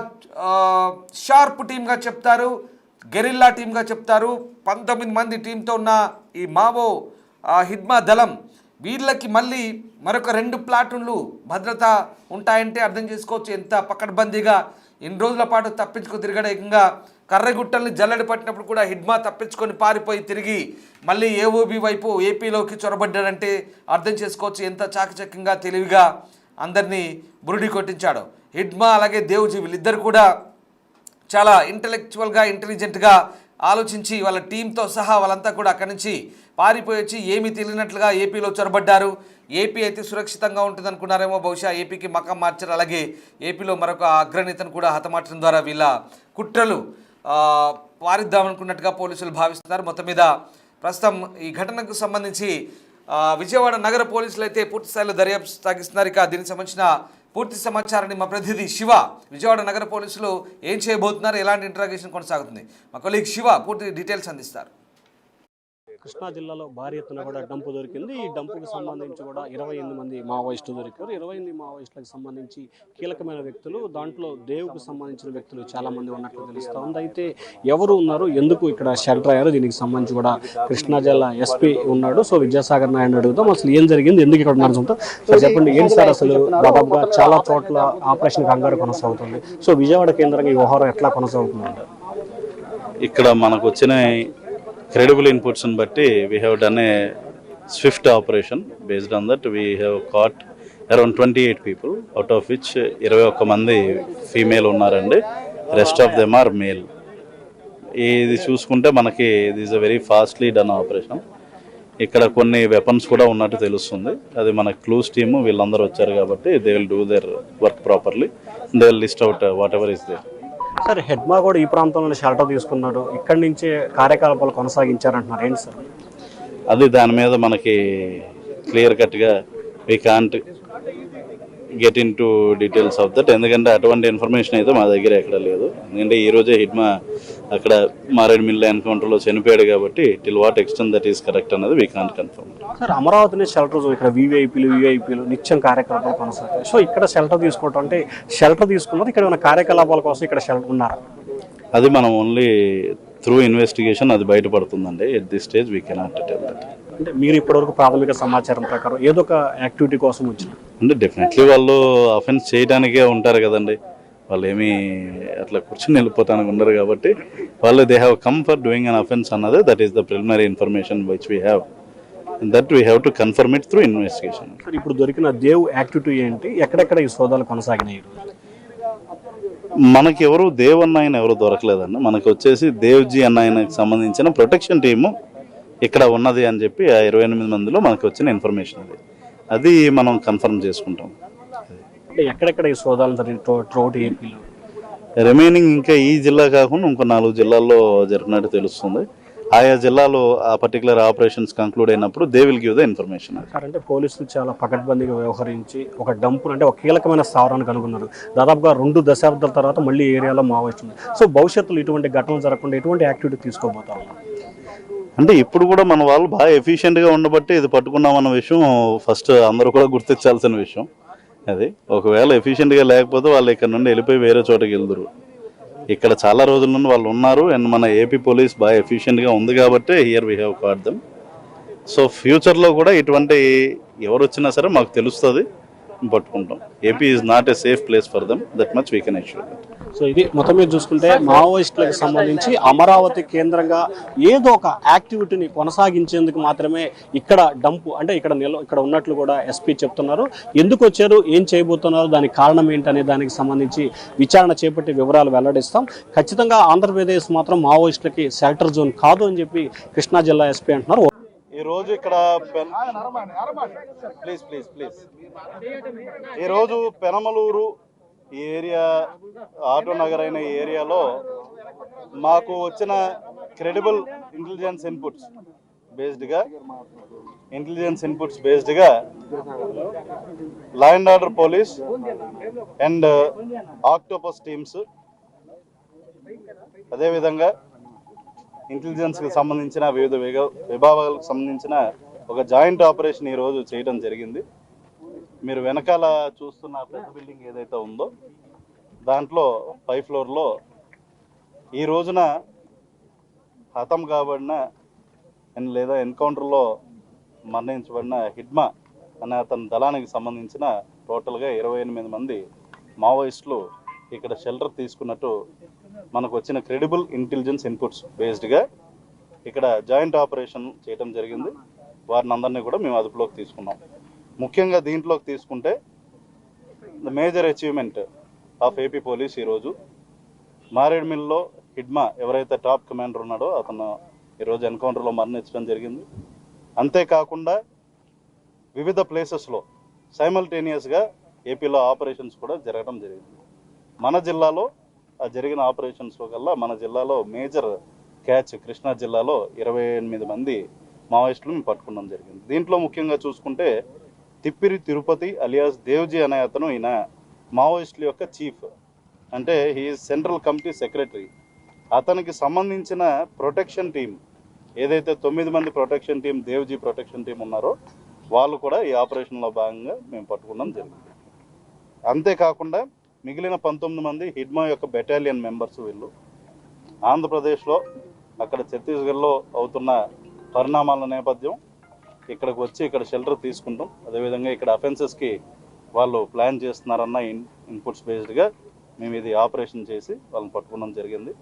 షార్ప్ టీమ్గా చెప్తారు, గెరిల్లా టీమ్గా చెప్తారు. 19 మంది టీంతో ఉన్న ఈ మావో హిడ్మా దళం, వీళ్ళకి మళ్ళీ మరొక 2 ప్లాటూన్లు భద్రత ఉంటాయంటే అర్థం చేసుకోవచ్చు ఎంత పకడ్బందీగా ఇన్ని రోజుల పాటు తప్పించుకు తిరగడం. ఏకంగా కర్రగుట్టల్ని జల్లెడ పట్టినప్పుడు కూడా హిడ్మా తప్పించుకొని పారిపోయి తిరిగి మళ్ళీ ఏఓబి వైపు ఏపీలోకి చొరబడ్డాడంటే అర్థం చేసుకోవచ్చు ఎంత చాకచక్యంగా తెలివిగా అందరినీ బురుడి కొట్టించాడు. హిడ్మా అలాగే దేవ్జీ వీళ్ళిద్దరు కూడా చాలా ఇంటెలిజెంట్గా ఆలోచించి వాళ్ళ టీంతో సహా వాళ్ళంతా కూడా అక్కడి నుంచి పారిపోయి వచ్చి ఏమీ తెలియనట్లుగా ఏపీలో చొరబడ్డారు. ఏపీ అయితే సురక్షితంగా ఉంటుంది అనుకున్నారేమో, బహుశా ఏపీకి మకం మార్చారు. అలాగే ఏపీలో మరొక అగ్రనేతను కూడా హతమార్చడం ద్వారా వీళ్ళ కుట్రలు వారిద్దామనుకున్నట్టుగా పోలీసులు భావిస్తున్నారు. మొత్తం మీద ప్రస్తుతం ఈ ఘటనకు సంబంధించి విజయవాడ నగర పోలీసులు అయితే పూర్తి స్థాయిలో దర్యాప్తు సాగిస్తున్నారు. ఇక దీనికి సంబంధించిన పూర్తి సమాచారాన్ని మా ప్రతినిధి శివ విజయవాడ నగర పోలీసులు ఏం చేయబోతున్నారు, ఎలాంటి ఇంట్రాగేషన్ కొనసాగుతుంది, మా కొలీగ్ శివ పూర్తి డీటెయిల్స్ అందిస్తారు. కృష్ణా జిల్లాలో భారీ ఎత్తున కూడా డంపు దొరికింది. ఈ డంపుకి సంబంధించి కూడా 28 మంది మావోయిస్టులు దొరికారు. 28 మావోయిస్టులకు సంబంధించి కీలకమైన వ్యక్తులు, దాంట్లో దేవుకు సంబంధించిన వ్యక్తులు చాలా మంది ఉన్నట్లు తెలుస్తూ ఉంది. అయితే ఎవరు ఉన్నారు, ఎందుకు ఇక్కడ షెల్టర్ అయ్యారు, దీనికి సంబంధించి కూడా కృష్ణా జిల్లా ఎస్పీ ఉన్నాడు. సో విద్యాసాగర్ నాయుడు అడుగుతాం అసలు ఏం జరిగింది, ఎందుకు ఇక్కడ ఉన్నారు చూద్దాం. సో చెప్పండి, ఏంటి సార్ అసలు దాదాపుగా చాలా చోట్ల ఆపరేషన్ కంగారు కొనసాగుతుంది. సో విజయవాడ కేంద్రంగా ఈ వ్యవహారం ఎట్లా కొనసాగుతుంది? ఇక్కడ మనకు వచ్చిన credible inputs and batti we have done a swift operation. Based on that we have caught around 28 people, out of which 21 mandi female unnarandi, rest of them are male. ఇది చూసుకుంటే మనకి ఇది is a very fastly done operation. ఇక్కడ కొన్ని వెపన్స్ కూడా ఉన్నట్టు తెలుస్తుంది. అది మన క్లూస్ టీము వీళ్ళందరూ వచ్చారు కాబట్టి they will do their work properly. They will list out whatever is there. Sir Hidma కూడా ఈ ప్రాంతంలో షెల్టర్ తీసుకున్నాడు, ఇక్కడి నుంచే కార్యకలాపాలు కొనసాగించారంటున్నారు, ఏంటి సార్ అది? దాని మీద మనకి క్లియర్ కట్గా we can't get in to details of that, ఎందుకంటే అటువంటి ఇన్ఫర్మేషన్ అయితే మా దగ్గర ఎక్కడ లేదు. ఎందుకంటే ఈరోజే హిడ్మా అక్కడ మారేడుమిల్లి ఎన్కౌంటర్లో చనిపోయాడు కాబట్టి till what extent that is correct అన్నది వీ కాంట్ కన్ఫర్మ్. సార్ అమరావతిని షెల్టర్ జోన్, ఇక్కడ వీవీఐపీలు నిత్యం కార్యకలాపాలు కొనసాగుతాయి. సో ఇక్కడ షెల్టర్ తీసుకోవటం అంటే షెల్టర్ తీసుకున్నారు, ఇక్కడ ఉన్న కార్యకలాపాల కోసం ఇక్కడ షెల్టర్ ఉన్నారు. అది మనం ఓన్లీ త్రూ ఇన్వెస్టిగేషన్ అది బయటపడుతుందండి. At this stage we cannot tell that. అంటే మీరు ఇప్పటివరకు ప్రాథమిక సమాచారం ప్రకారం ఏదో ఒక యాక్టివిటీ కోసం వచ్చిన అంటే డెఫినెట్లీ వాళ్ళు అఫెన్స్ చేయడానికే ఉంటారు కదండి, వాళ్ళు ఏమీ అట్లా కూర్చొని వెళ్ళిపోతానికి ఉండరు కాబట్టి వాళ్ళు they have come for doing an offence అన్నది. That is the preliminary information which we have, that we have to confirm it through investigation. Sir ఇప్పుడు దొరికిన దేవ్ యాక్టివిటీ ఏంటి, ఎక్కడెక్కడ ఈ సోదాలు కొనసాగినాయి? మనకి ఎవరు దేవ్ అన్న ఆయన ఎవరు దొరకలేదండి. మనకు వచ్చేసి దేవ్జీ అన్న ఆయనకు సంబంధించిన ప్రొటెక్షన్ టీము ఇక్కడ ఉన్నది అని చెప్పి ఆ 28 మందిలో మనకు వచ్చిన ఇన్ఫర్మేషన్ అది మనం కన్ఫర్మ్ చేసుకుంటాం. అంటే ఎక్కడెక్కడ ఈ సోదాలు జరిగిన త్రూఅవుట్ ఏపీలో? రిమైనింగ్ ఇంకా ఈ జిల్లా కాకుండా ఇంకో 4 జిల్లాల్లో జరిగినట్టు తెలుస్తుంది. ఆయా జిల్లాలో ఆ పర్టికులర్ ఆపరేషన్స్ కంక్లూడ్ అయినప్పుడు they will give the information. Sir అంటే పోలీసులు చాలా పకడ్బందీగా వ్యవహరించి ఒక డంపు అంటే ఒక కీలకమైన స్థావరాన్ని కనుగొన్నారు. దాదాపుగా 2 దశాబ్దాల తర్వాత మళ్ళీ ఏరియాలో మావోయిస్టులు. సో భవిష్యత్తులో ఇటువంటి ఘటనలు జరగకుండా ఎటువంటి యాక్టివిటీ తీసుకోబోతా ఉన్నారు? అంటే ఇప్పుడు కూడా మన వాళ్ళు బాగా ఎఫిషియెంట్గా ఉండబట్టి ఇది పట్టుకున్నామన్న విషయం ఫస్ట్ అందరూ కూడా గుర్తించాల్సిన విషయం. అది ఒకవేళ ఎఫిషియెంట్గా లేకపోతే వాళ్ళు ఇక్కడ నుండి వెళ్ళిపోయి వేరే చోటకి వెళ్దురు. ఇక్కడ చాలా రోజుల నుండి వాళ్ళు ఉన్నారు అండ్ మన ఏపీ పోలీస్ బాగా ఎఫిషియెంట్గా ఉంది కాబట్టి here we have caught them. So ఫ్యూచర్లో కూడా ఇటువంటి ఎవరు వచ్చినా సరే మాకు తెలుస్తుంది, పట్టుకుంటాం. AP is not a safe place for them, that much we can assure that. So ఇది మొత్తం మీద చూసుకుంటే మావోయిస్టులకు సంబంధించి అమరావతి కేంద్రంగా ఏదో ఒక యాక్టివిటీని కొనసాగించేందుకు మాత్రమే ఇక్కడ డంపు అంటే ఇక్కడ ఉన్నట్లు కూడా ఎస్పీ చెప్తున్నారు. ఎందుకు వచ్చారు, ఏం చేయబోతున్నారు, దానికి కారణం ఏంటనే దానికి సంబంధించి విచారణ చేపట్టి వివరాలు వెల్లడిస్తాం. ఖచ్చితంగా ఆంధ్రప్రదేశ్ మాత్రం మావోయిస్టులకి షెల్టర్ జోన్ కాదు అని చెప్పి కృష్ణా జిల్లా ఎస్పీ అంటున్నారు. ఈరోజు ఇక్కడ ఈరోజు పెనమలూరు ఈ ఏరియా ఆటో నగర్ అయిన ఈ ఏరియాలో మాకు వచ్చిన క్రెడిబుల్ ఇంటెలిజెన్స్ ఇన్పుట్స్ బేస్డ్గా law and order police and octopus teams అదేవిధంగా ఇంటెలిజెన్స్కి సంబంధించిన వివిధ విభాగాలకు సంబంధించిన ఒక జాయింట్ ఆపరేషన్ ఈరోజు చేయడం జరిగింది. మీరు వెనకాల చూస్తున్న పెద్ద బిల్డింగ్ ఏదైతే ఉందో దాంట్లో 5th ఫ్లోర్లో ఈ రోజున హతం కాబడిన లేదా ఎన్కౌంటర్లో మరణించబడిన హిడ్మా అనే అతని దళానికి సంబంధించిన టోటల్గా 28 మంది మావోయిస్టులు ఇక్కడ షెల్టర్ తీసుకున్నట్టు మనకు వచ్చిన క్రెడిబుల్ ఇంటెలిజెన్స్ ఇన్పుట్స్ బేస్డ్గా ఇక్కడ జాయింట్ ఆపరేషన్ చేయడం జరిగింది. వారిని అందరినీ కూడా మేము అదుపులోకి తీసుకున్నాం. ముఖ్యంగా దీంట్లోకి తీసుకుంటే the major achievement of AP police ఈరోజు మారేడుమిల్లో హిడ్మా ఎవరైతే టాప్ కమాండర్ ఉన్నాడో అతను ఈరోజు ఎన్కౌంటర్లో మరణించడం జరిగింది. అంతేకాకుండా వివిధ ప్లేసెస్లో సైమల్టేనియస్గా ఏపీలో ఆపరేషన్స్ కూడా జరగడం జరిగింది. మన జిల్లాలో ఆ జరిగిన ఆపరేషన్స్లో కల్లా మన జిల్లాలో మేజర్ క్యాచ్ కృష్ణా జిల్లాలో 28 మంది మావోయిస్టులు మేము పట్టుకోవడం జరిగింది. దీంట్లో ముఖ్యంగా చూసుకుంటే తిప్పిరి తిరుపతి అలియాస్ దేవ్జీ అనే అతను ఈయన మావోయిస్టుల యొక్క చీఫ్, అంటే హీ సెంట్రల్ కమిటీ సెక్రటరీ. అతనికి సంబంధించిన ప్రొటెక్షన్ టీం ఏదైతే 9 మంది protection team Devji protection team ఉన్నారో వాళ్ళు కూడా ఈ ఆపరేషన్లో భాగంగా మేము పట్టుకోవడం జరిగింది. అంతేకాకుండా మిగిలిన 19 మంది హిడ్మా యొక్క బెటాలియన్ మెంబర్స్. వీళ్ళు ఆంధ్రప్రదేశ్లో అక్కడ ఛత్తీస్గఢ్లో అవుతున్న పరిణామాల నేపథ్యం ఇక్కడికి వచ్చి ఇక్కడ షెల్టర్ తీసుకుంటాం. అదేవిధంగా ఇక్కడ అఫెన్సెస్కి వాళ్ళు ప్లాన్ చేస్తున్నారన్న ఇన్పుట్స్ బేస్డ్గా మేము ఇది ఆపరేషన్ చేసి వాళ్ళని పట్టుకోవడం జరిగింది.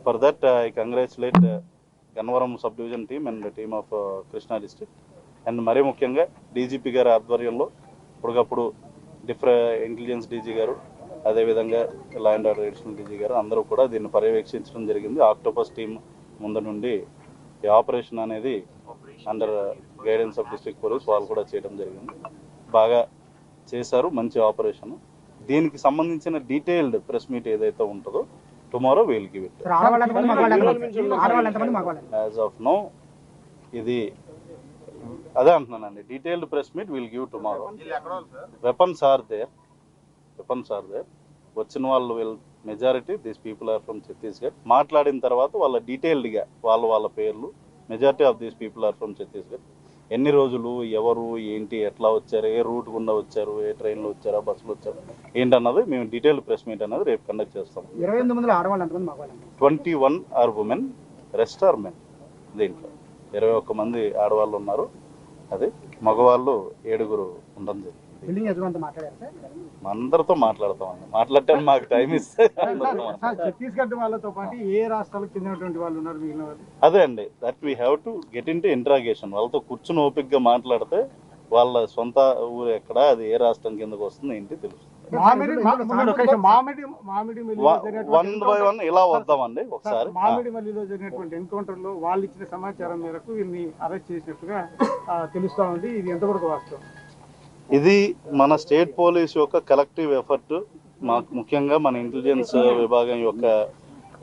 For that I congratulate Gannavaram sub division team and team of Krishna district. And మరీ ముఖ్యంగా డీజీపీ గారి ఆధ్వర్యంలో ఇప్పటికప్పుడు ఇంటెలిజెన్స్ డీజీ గారు అదేవిధంగా లా అండ్ ఆర్డర్ అడిషనల్ డీజీ గారు అందరూ కూడా దీన్ని పర్యవేక్షించడం జరిగింది. ఆక్టోపస్ టీమ్ ముందు నుండి ఈ ఆపరేషన్ అనేది under guidance of district police వాళ్ళు కూడా చేయడం జరిగింది. బాగా చేశారు, మంచి ఆపరేషన్. దీనికి సంబంధించిన డీటెయిల్డ్ ప్రెస్ మీట్ ఏదైతే ఉంటుందో tomorrow will give it. As of now ఇది అదే అంటున్నానండి, detailed press meet will give tomorrow. Weapons are there వచ్చిన వాళ్ళు majority these people are from Chhattisgarh. మాట్లాడిన తర్వాత వాళ్ళ డీటెయిల్డ్గా వాళ్ళ పేర్లు, majority of these people are from Chhattisgarh. ఎన్ని రోజులు, ఎవరు, ఏంటి, ఎట్లా వచ్చారు, ఏ రూట్ గుండా వచ్చారు, ఏ ట్రైన్లో వచ్చారా, బస్సులో వచ్చారు ఏంటన్నది మేము డీటెయిల్ ప్రెస్ మీట్ అనేది రేపు కండక్ట్ చేస్తాం. 28 మంది ఆడవాళ్ళు, ఎంతమంది మగవాళ్ళు? 21 are women, rest are men. దీంట్లో 21 మంది ఆడవాళ్ళు ఉన్నారు, అదే మగవాళ్ళు 7 ఉండడం జరిగింది. బిల్డింగ్ యజమానితో మాట్లాడారు సార్? అందరితో మాట్లాడతామండి, మాట్లాడటానికి మాకు టైం ఇస్తే ఛత్తీస్గఢ్ వాళ్ళతో పాటు ఏ రాష్ట్రాలకు చెందినటువంటి వాళ్ళు ఉన్నారు మిగిలిన వాళ్ళు? అదే అండి, that we have to get in to interrogation. వాళ్ళతో కూర్చుని ఓపిక్గా మాట్లాడితే వాళ్ళ సొంత ఊరు ఎక్కడ, అది ఏ రాష్ట్రం కిందకు వస్తుంది ఏంటి తెలుస్తుంది. వన్ బై వన్ ఇలా వద్దామండి ఒకసారి. మామిడిమల్లిలో జరిగినటువంటి ఎన్కౌంటర్ లో వాళ్ళు ఇచ్చిన సమాచారం మేరకు వీరిని అరెస్ట్ చేసినట్టుగా తెలుస్తా ఉంది. ఇది ఎంతవరకు వాస్తవం? ఇది మన స్టేట్ పోలీస్ యొక్క కలెక్టివ్ ఎఫర్ట్. మాకు ముఖ్యంగా మన ఇంటెలిజెన్స్ విభాగం యొక్క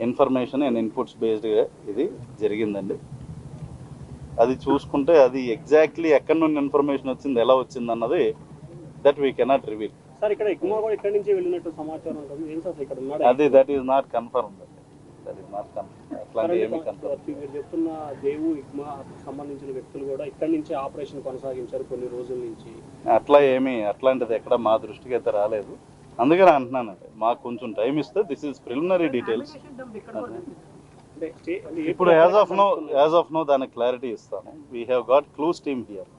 ఇన్ఫర్మేషన్ అండ్ ఇన్పుట్స్ బేస్డ్గా ఇది జరిగిందండి. అది చూసుకుంటే అది ఎగ్జాక్ట్లీ ఎక్కడి నుండి ఇన్ఫర్మేషన్ వచ్చింది, ఎలా వచ్చింది అన్నది that we cannot reveal. Sir ఇక్కడ ఇగ్మా కూడా ఇక్కడి నుంచి వెళ్ళినట్టు సమాచారం ఉంటుంది. ఏం సార్ ఇక్కడ ఉన్నాడు? అది that is not confirm. That is not confirm. అట్లాంటి ఏమీ కన్ఫర్మ్. మీరు చెప్తున్న దేవు ఇగ్మా సంబంధించిన వ్యక్తులు కూడా ఇక్కడి నుంచి ఆపరేషన్ కొనసాగించారు కొన్ని రోజుల నుంచి. అట్లా ఏమీ అట్లాంటిది ఎక్కడ మా దృష్టికి అయితే రాలేదు. అందుకని అంటున్నానండి, మాకు కొంచెం టైం ఇస్తే దిస్ ఈస్ ప్రిలిమినరీ డీటెయిల్స్. ఇప్పుడు యాజ్ ఆఫ్ నో దానికి క్లారిటీ ఇస్తాను. We have got clues team here.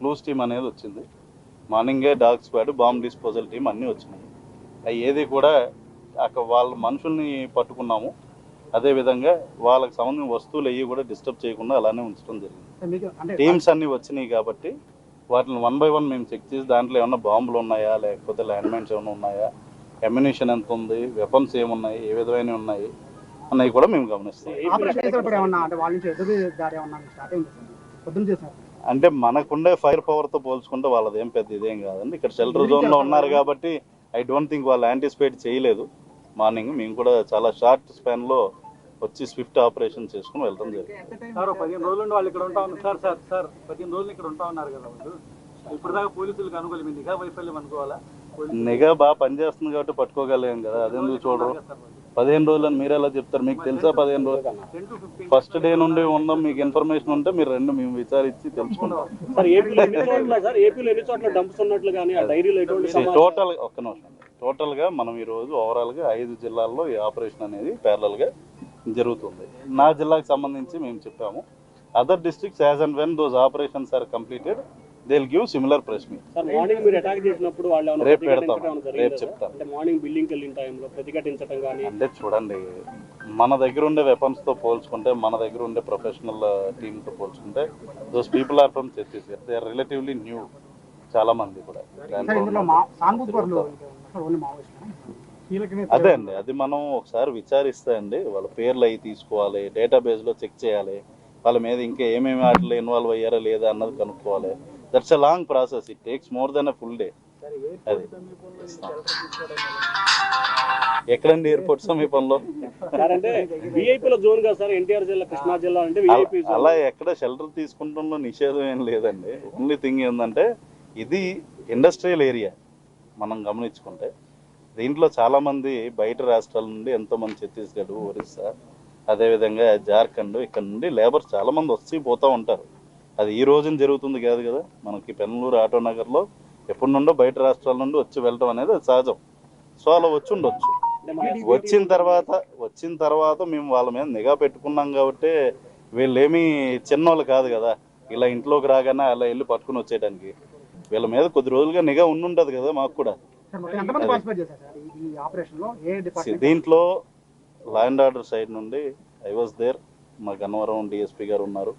Clues team అనేది వచ్చింది. మార్నింగే dog squad, bomb disposal team అన్నీ వచ్చినాయి. అవి ఏది కూడా అక్కడ వాళ్ళ మనుషుల్ని పట్టుకున్నాము. అదేవిధంగా వాళ్ళకి సంబంధించిన వస్తువులు అవి కూడా డిస్టర్బ్ చేయకుండా అలానే ఉంచడం జరిగింది. టీమ్స్ అన్నీ వచ్చినాయి కాబట్టి వాటిని 1 by 1 మేము చెక్ చేసి దాంట్లో ఏమన్నా బాంబులు ఉన్నాయా, లేకపోతే ల్యాండ్ మైన్స్ ఏమైనా ఉన్నాయా, అమ్యునిషన్ ఎంత ఉంది, వెపన్స్ ఏమున్నాయి, ఏ విధమైన ఉన్నాయి అన్నవి కూడా మేము గమనిస్తాం. అంటే మనకుండే ఫైర్ పవర్తో పోల్చుకుంటే వాళ్ళది ఏం పెద్ద ఇదేం కాదండి. ఇక్కడ షెల్టర్ జోన్లో ఉన్నారు కాబట్టి ఐ డోంట్ థింక్ వాళ్ళు యాంటిసిపేట్ చేయలేదు. మార్నింగ్ మేము కూడా చాలా షార్ట్ స్పాన్లో వచ్చి స్విఫ్ట్ ఆపరేషన్ చేసుకుని వెళ్ళడం జరిగింది. 15 రోజుల నుండి వాళ్ళు ఇక్కడ ఉంటా ఉన్నారు సార్ 15 రోజులు ఇక్కడ ఉంటా ఉన్నారు కదా వాళ్ళు. ఇప్పుడు దాకా పోలీసులకు అనుకూలం నిఘా వైఫల్యం అనుకోవాలా? నిఘా బాగా పనిచేస్తుంది కాబట్టి పట్టుకోగలిగాం కదా, అదెందుకు చూడరు? 15 రోజులు అని మీరు ఎలా చెప్తారు? మీకు తెలుసా 15 రోజులు? ఫస్ట్ డే నుండి ఉందాం, మీకు ఇన్ఫర్మేషన్ ఉంటే మీరు రెండు మేము విచారించి తెలుసుకుంటాం. టోటల్ ఒక్క నిమిషం. టోటల్గా మనం ఈరోజు ఓవరాల్గా 5 జిల్లాల్లో ఈ ఆపరేషన్ అనేది ప్యారలల్గా జరుగుతుంది. నా జిల్లాకు సంబంధించి మేము చెప్పాము. Other districts as and when those operations are completed they will give similar press meet. Morning మీరు అటాక్ చేసినప్పుడు వాళ్ళు రేపు పెడతాం, రేపు చెప్తాను. అంటే మార్నింగ్ బిల్డింగ్కి వెళ్ళిన టైంలో ప్రతిఘటించడం కానీ అంటే చూడండి, మన దగ్గర ఉండే వెపన్స్తో పోల్చుకుంటే, మన దగ్గర ఉండే ప్రొఫెషనల్ టీమ్తో పోల్చుకుంటే those people are from Chhattisgarh. They are relatively new. చాలా మంది కూడా అదే అండి, అది మనం ఒకసారి విచారిస్తే అండి వాళ్ళ పేర్లు అవి తీసుకోవాలి, డేటాబేస్లో చెక్ చేయాలి, వాళ్ళ మీద ఇంకా ఏమేమి వాటిలో ఇన్వాల్వ్ అయ్యారా లేదా అన్నది కనుక్కోవాలి. That's a long process. It takes more than a full day. అది ఎక్కడండి ఎయిర్పోర్ట్ సమీపంలో? అలా ఎక్కడ షెల్టర్ తీసుకుంటాంలో నిషేధం ఏం లేదండి. ఓన్లీ థింగ్ ఏంటంటే ఇది ఇండస్ట్రియల్ ఏరియా. మనం గమనించుకుంటే దీంట్లో చాలామంది బయట రాష్ట్రాల నుండి ఎంతోమంది ఛత్తీస్గఢ్, ఒరిస్సా, అదేవిధంగా జార్ఖండ్ ఇక్కడ నుండి లేబర్స్ చాలామంది వచ్చి పోతూ ఉంటారు. అది ఈ రోజున జరుగుతుంది కాదు కదా. మనకి పెనలూరు ఆటోనగర్లో ఎప్పటి నుండో బయట రాష్ట్రాల నుండి వచ్చి వెళ్ళటం అనేది అది సహజం. సో అలా వచ్చి ఉండొచ్చు. వచ్చిన తర్వాత మేము వాళ్ళ మీద నిఘా పెట్టుకున్నాం కాబట్టి వీళ్ళేమీ చిన్నోళ్ళు కాదు కదా. ఇలా ఇంట్లోకి రాగానే అలా వెళ్ళి పట్టుకుని వచ్చేయడానికి వీళ్ళ మీద కొద్ది రోజులుగా నిఘా ఉండుంటది కదా మాకు కూడా. దీంట్లో లా అండ్ ఆర్డర్ సైడ్ నుండి ఐ వాజ్ దేర్. మా గన్నవరం డిఎస్పీ గారు ఉన్నారు,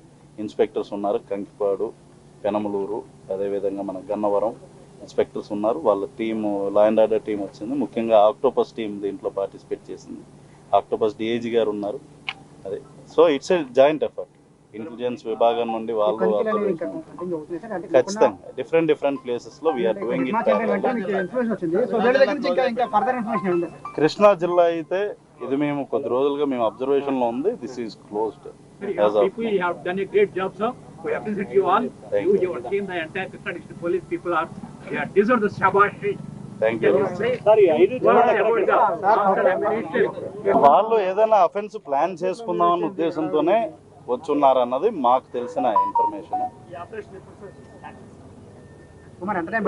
ఇన్స్పెక్టర్స్ ఉన్నారు, కంకిపాడు, పెనమలూరు, అదేవిధంగా మన గన్నవరం ఇన్స్పెక్టర్స్ ఉన్నారు. వాళ్ళ team, law and order team వచ్చింది. ముఖ్యంగా ఆక్టోపస్ టీం దీంట్లో పార్టిసిపేట్ చేసింది. ఆక్టోపస్ డిఐజీ గారు ఉన్నారు. అదే so it's a joint effort. Intelligence విభాగం నుండి వాళ్ళు ఖచ్చితంగా డిఫరెంట్ ప్లేసెస్ లో వీఆర్ డూయింగ్ ఇట్. కృష్ణా జిల్లా అయితే ఇది మేము కొద్ది రోజులుగా మేము అబ్జర్వేషన్ లో ఉంది. This is closed. Thank you. Sir ఈ 5 జిల్లాల వాళ్ళు ఏదైనా అఫెన్స్ ప్లాన్ చేసుకుందామన్న ఉద్దేశంతోనే వచ్చున్నారన్నది మాకు తెలిసిన ఇన్ఫర్మేషన్.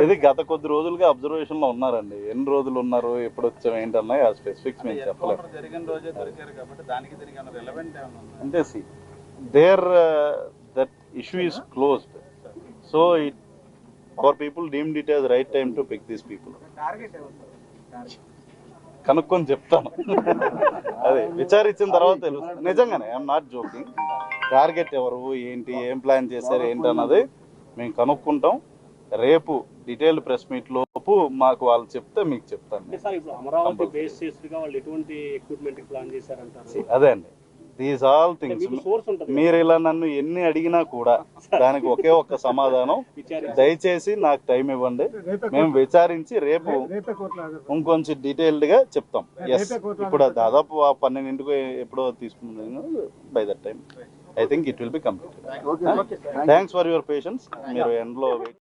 ఇది గత కొద్ది రోజులుగా అబ్జర్వేషన్ లో ఉన్నారండి. ఎన్ని రోజులు ఉన్నారు, ఎప్పుడు వచ్చాం, ఏంటన్నా ఆ స్పెసిఫిక్స్ మేము చెప్పలేము. అంటే there that issue is closed. So our people deemed it as right time to pick these people. కనుక్కొని చెప్తాను. అదే విచారించిన తర్వాత తెలుస్తుంది. నిజంగానే ఐఎమ్ నాట్ జోకింగ్. టార్గెట్ ఎవరు, ఏంటి, ఏం ప్లాన్ చేశారు, ఏంటి అన్నది మేము కనుక్కుంటాం. రేపు డీటెయిల్డ్ ప్రెస్ మీట్ లోపు మాకు వాళ్ళు చెప్తే మీకు చెప్తాను. సార్ ఇప్పుడు అమరావతి బేస్ చేసుగా వాళ్ళు ఎటువంటి ఎక్విప్మెంట్ ప్లాన్ చేశారంటారు? అదే అండి, దీస్ ఆల్ థింగ్స్. సోర్స్ ఉంటుంది. మీరు ఇలా నన్ను ఎన్ని అడిగినా కూడా దానికి ఒకే ఒక్క సమాధానం, దయచేసి నాకు టైం ఇవ్వండి, మేము విచారించి రేపు ఇంకొంచెం డీటెయిల్డ్ గా చెప్తాం. ఎస్, ఇప్పుడు దాదాపు 12ంటికి ఎప్పుడో తీసుకున్నాను. By that time I think it will be completed. Thanks for your patience. మీరు ఎండ్లో వెయిట్